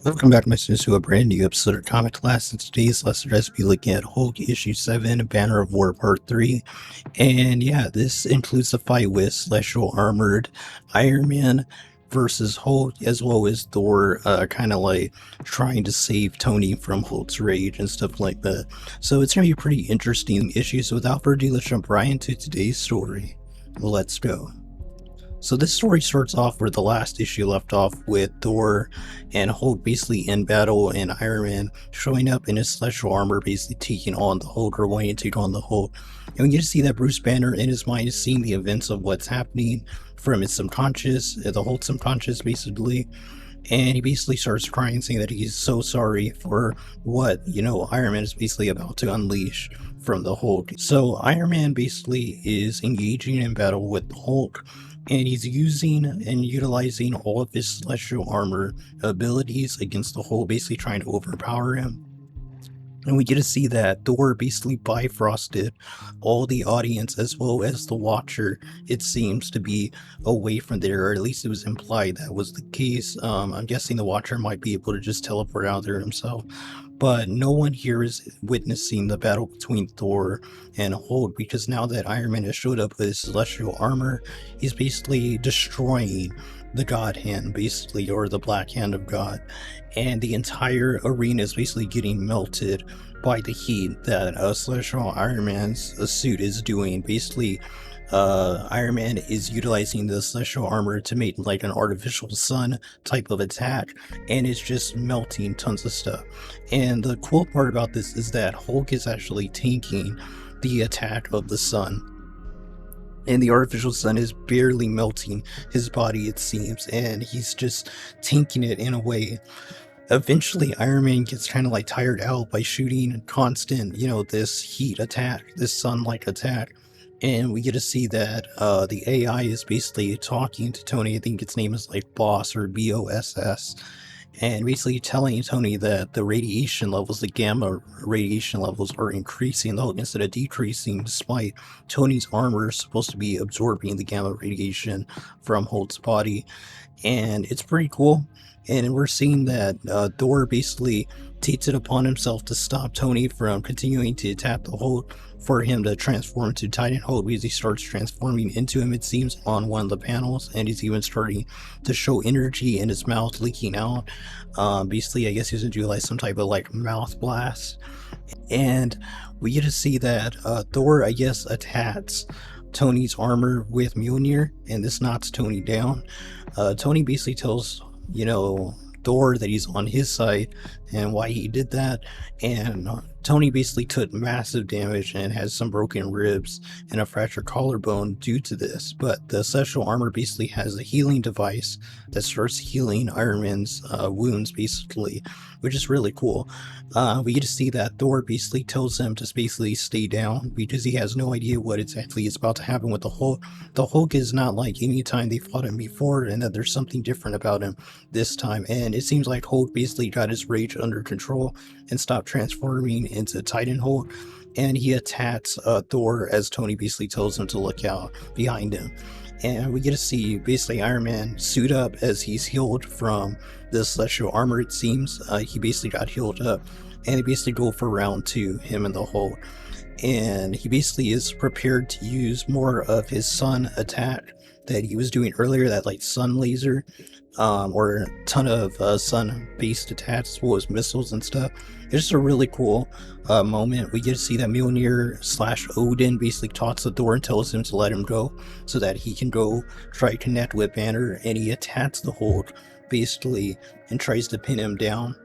Welcome back, listeners, to a brand new episode of Comic Class. In today's lesson, we'll be looking at Hulk issue 7, Banner of War Part 3. And yeah, this includes the fight with Celestial Armored Iron Man versus Hulk, as well as Thor, kind of like trying to save Tony from Hulk's rage and stuff like that. So it's going to be a pretty interesting issue. So without further ado, let's jump right into today's story. Let's go. So this story starts off where the last issue left off, with Thor and Hulk basically in battle, and Iron Man showing up in his celestial armor, basically taking on the Hulk, or wanting to take on the Hulk. And we get to see that Bruce Banner in his mind is seeing the events of what's happening from his subconscious, the Hulk subconscious basically. And he basically starts crying, saying that he's so sorry for what, Iron Man is basically about to unleash from the Hulk. So Iron Man basically is engaging in battle with the Hulk, and he's using and utilizing all of his celestial armor abilities against the Hulk, basically trying to overpower him. And we get to see that Thor basically bifrosted all the audience as well as the Watcher, it seems to be, away from there, or at least it was implied that was the case. I'm guessing the Watcher might be able to just teleport out there himself. But no one here is witnessing the battle between Thor and Hulk, because now that Iron Man has showed up with his celestial armor, he's basically destroying the God Hand, basically, or the Black Hand of God. And the entire arena is basically getting melted by the heat that Celestial Iron Man's suit is doing. Basically, Iron Man is utilizing the celestial armor to make like an artificial sun type of attack, and it's just melting tons of stuff. And the cool part about this is that Hulk is actually tanking the attack of the sun, and the artificial sun is barely melting his body, it seems, and he's just tanking it in a way. Eventually, Iron Man gets kind of like tired out by shooting constant, this heat attack, this sun-like attack. And we get to see that the AI is basically talking to Tony. I think its name is like Boss, or BOSS. And basically telling Tony that the radiation levels, the gamma radiation levels, are increasing though instead of decreasing, despite Tony's armor is supposed to be absorbing the gamma radiation from Hulk's body. And it's pretty cool. And we're seeing that Thor basically takes it upon himself to stop Tony from continuing to attack the Hulk, for him to transform into Titan Hulk, because he starts transforming into him, it seems, on one of the panels, and he's even starting to show energy in his mouth leaking out. Basically, I guess he's going to do like some type of like mouth blast. And we get to see that Thor, I guess, attacks Tony's armor with Mjolnir, and this knocks Tony down. Tony basically tells, Thor that he's on his side and why he did that. And Tony basically took massive damage and has some broken ribs and a fractured collarbone due to this. But the celestial armor basically has a healing device that starts healing Iron Man's wounds, basically, which is really cool. We get to see that Thor basically tells him to basically stay down, because he has no idea what exactly is about to happen with the Hulk. The Hulk is not like any time they fought him before, and that there's something different about him this time. And it seems like Hulk basically got his rage under control and stopped transforming into Titan Hulk, and he attacks Thor as Tony basically tells him to look out behind him. And we get to see basically Iron Man suit up as he's healed from the celestial armor, it seems. He basically got healed up, and they basically go for round 2, him and the Hulk. And he basically is prepared to use more of his sun attack that he was doing earlier, that like sun laser, or a ton of sun-based attacks, as well as missiles and stuff. It's just a really cool moment. We get to see that Mjolnir / Odin basically talks to Thor and tells him to let him go, so that he can go try to connect with Banner, and he attacks the Hulk, basically, and tries to pin him down.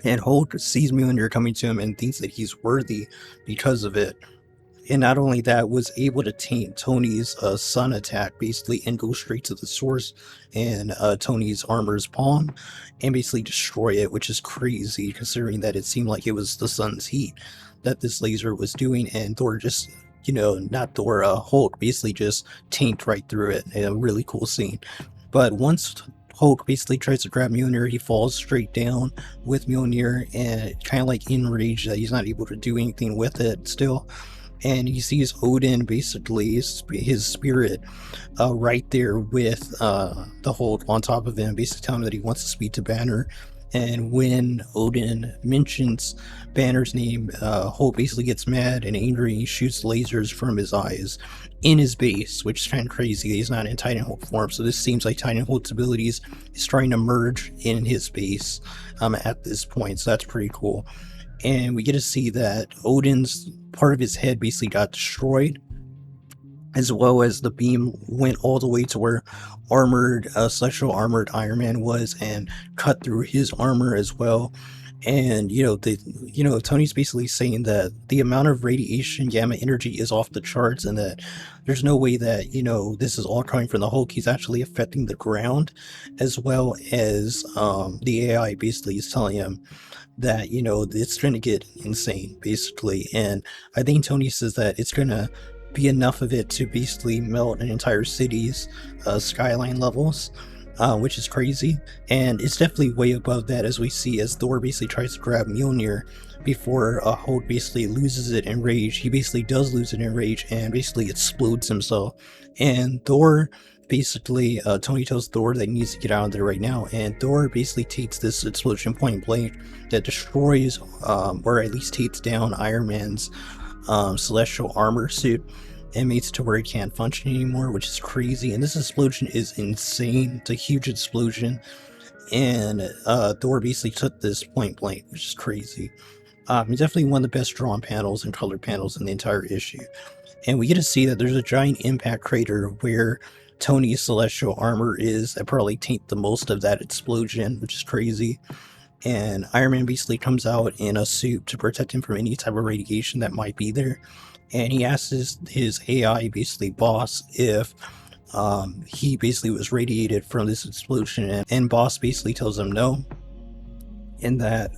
And Hulk sees Mjolnir coming to him and thinks that he's worthy because of it. And not only that, was able to taint Tony's sun attack, basically, and go straight to the source and Tony's armor's palm, and basically destroy it, which is crazy considering that it seemed like it was the sun's heat that this laser was doing. And Thor just, not Thor, Hulk basically just taint right through it. A really cool scene. But once Hulk basically tries to grab Mjolnir, he falls straight down with Mjolnir, and kind of like enraged that he's not able to do anything with it still. and he sees Odin, basically his spirit, right there with the Hulk on top of him, basically telling him that he wants to speak to Banner. And when Odin mentions Banner's name, Hulk basically gets mad and angry. He shoots lasers from his eyes in his base, which is kind of crazy. He's not in Titan Hulk form, so this seems like Titan Hulk's abilities is trying to merge in his base at this point. So that's pretty cool. And we get to see that Odin's part of his head basically got destroyed, as well as the beam went all the way to where Celestial Armored Iron Man was and cut through his armor as well. And Tony's basically saying that the amount of radiation gamma energy is off the charts, and that there's no way that this is all coming from the Hulk. He's actually affecting the ground, as well as the AI basically is telling him that it's going to get insane basically. And I think Tony says that it's going to be enough of it to basically melt an entire city's skyline levels, which is crazy. And it's definitely way above that, as we see as Thor basically tries to grab Mjolnir before Hulk basically loses it in rage. He basically does lose it in rage and basically explodes himself. And Thor basically, Tony tells Thor that he needs to get out of there right now, and Thor basically takes this explosion point blank that destroys, or at least takes down Iron Man's celestial armor suit and makes it to where he can't function anymore, which is crazy. And this explosion is insane. It's a huge explosion, and Thor basically took this point blank, which is crazy. It's definitely one of the best drawn panels and colored panels in the entire issue. And we get to see that there's a giant impact crater where Tony's celestial armor is, that probably taint the most of that explosion, which is crazy. And Iron Man basically comes out in a suit to protect him from any type of radiation that might be there. And he asks his AI, basically boss, if he basically was radiated from this explosion, and boss basically tells him no. And that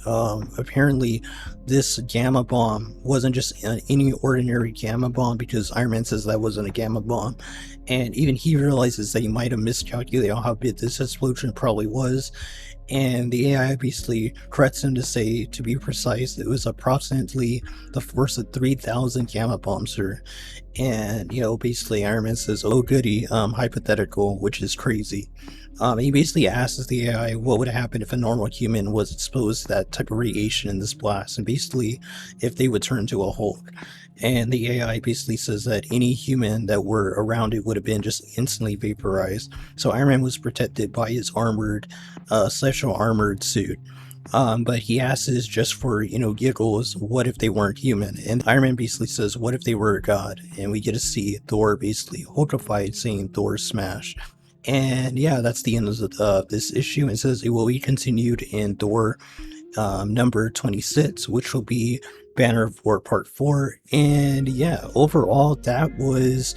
apparently this gamma bomb wasn't just any ordinary gamma bomb, because Iron Man says that wasn't a gamma bomb. And even he realizes that he might have miscalculated on how big this explosion probably was. And the AI basically corrects him to say, to be precise, it was approximately the force of 3,000 gamma bombs, sir. And, basically Iron Man says, oh goody, hypothetical, which is crazy. He basically asks the AI what would happen if a normal human was exposed to that type of radiation in this blast, and basically if they would turn into a Hulk. And the AI basically says that any human that were around it would have been just instantly vaporized. So Iron Man was protected by his special armored suit. But he asks just for, giggles, what if they weren't human? And Iron Man basically says, what if they were a god? And we get to see Thor basically Hulkified saying Thor smash. And yeah, that's the end of this issue. It says it will be continued in Thor number 26, which will be Banner of War Part 4. And yeah, overall, that was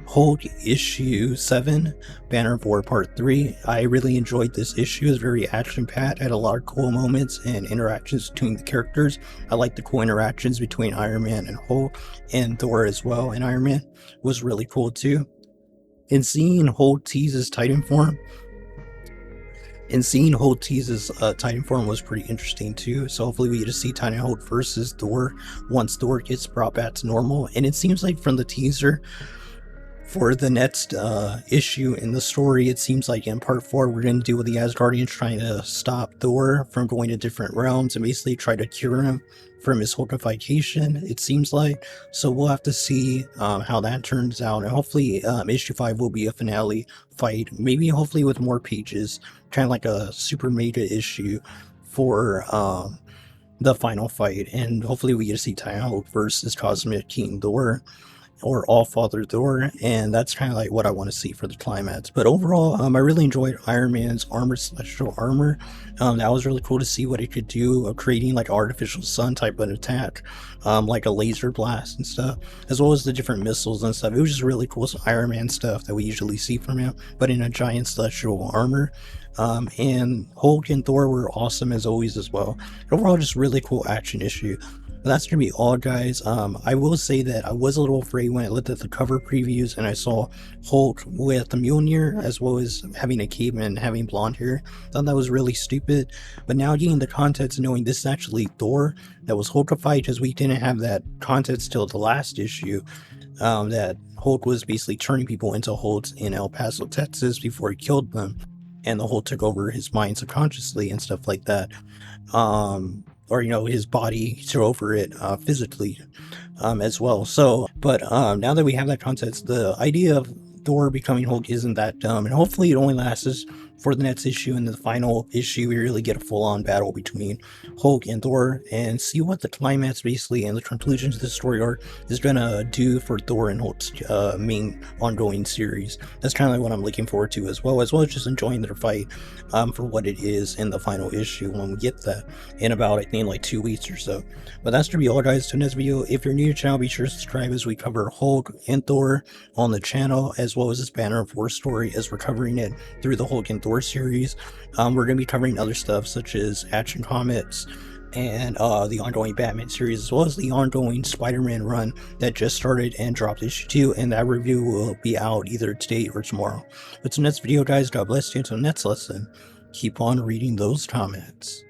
Hulk issue 7, Banner of War Part 3. I really enjoyed this issue. It was very action-packed, had a lot of cool moments and interactions between the characters. I like the cool interactions between Iron Man and Hulk, and Thor as well, and Iron Man was really cool too. And seeing Hulk tease his Titan form, was pretty interesting too. So hopefully we get to see Titan Hulk versus Thor once Thor gets brought back to normal. And it seems like from the teaser for the next issue in the story, it seems like in part 4 we're going to deal with the Asgardians trying to stop Thor from going to different realms and basically try to cure him from his Hulkification, it seems like. So we'll have to see how that turns out, and hopefully issue 5 will be a finale fight, maybe hopefully with more pages, kind of like a super mega issue for the final fight. And hopefully we get to see Titan Hulk versus Cosmic King Thor, or All-Father Thor, and that's kind of like what I want to see for the climax. But overall, I really enjoyed Iron Man's celestial armor. That was really cool to see what it could do of creating like artificial sun type of attack, like a laser blast and stuff, as well as the different missiles and stuff. It was just really cool, some Iron Man stuff that we usually see from him, but in a giant celestial armor. And Hulk and Thor were awesome as always as well. Overall, just really cool action issue. That's gonna be all, guys. I will say that I was a little afraid when I looked at the cover previews and I saw Hulk with the Mjolnir as well as having a cape and having blonde hair. Thought that was really stupid. But now getting the context, knowing this is actually Thor that was Hulkified, because we didn't have that context till the last issue. That Hulk was basically turning people into Hulks in El Paso, Texas, before he killed them, and the Hulk took over his mind subconsciously and stuff like that. Or his body took over it physically as well. So, but now that we have that context, the idea of Thor becoming Hulk isn't that dumb, and hopefully it only lasts for the next issue. And the final issue, we really get a full-on battle between Hulk and Thor, and see what the climax basically and the conclusion to the story arc is gonna do for Thor and Hulk's main ongoing series. That's kind of like what I'm looking forward to, as well as just enjoying their fight for what it is in the final issue when we get that in about, I think, like 2 weeks or so. But that's gonna be all, guys, to this video. If you're new to the channel, be sure to subscribe as we cover Hulk and Thor on the channel, as well as this Banner of War story as we're covering it through the Hulk and Thor series. We're going to be covering other stuff such as Action Comics and the ongoing Batman series, as well as the ongoing Spider-Man run that just started and dropped issue 2, and that review will be out either today or tomorrow. But the next video, guys, God bless you. Until the next lesson, keep on reading those comments.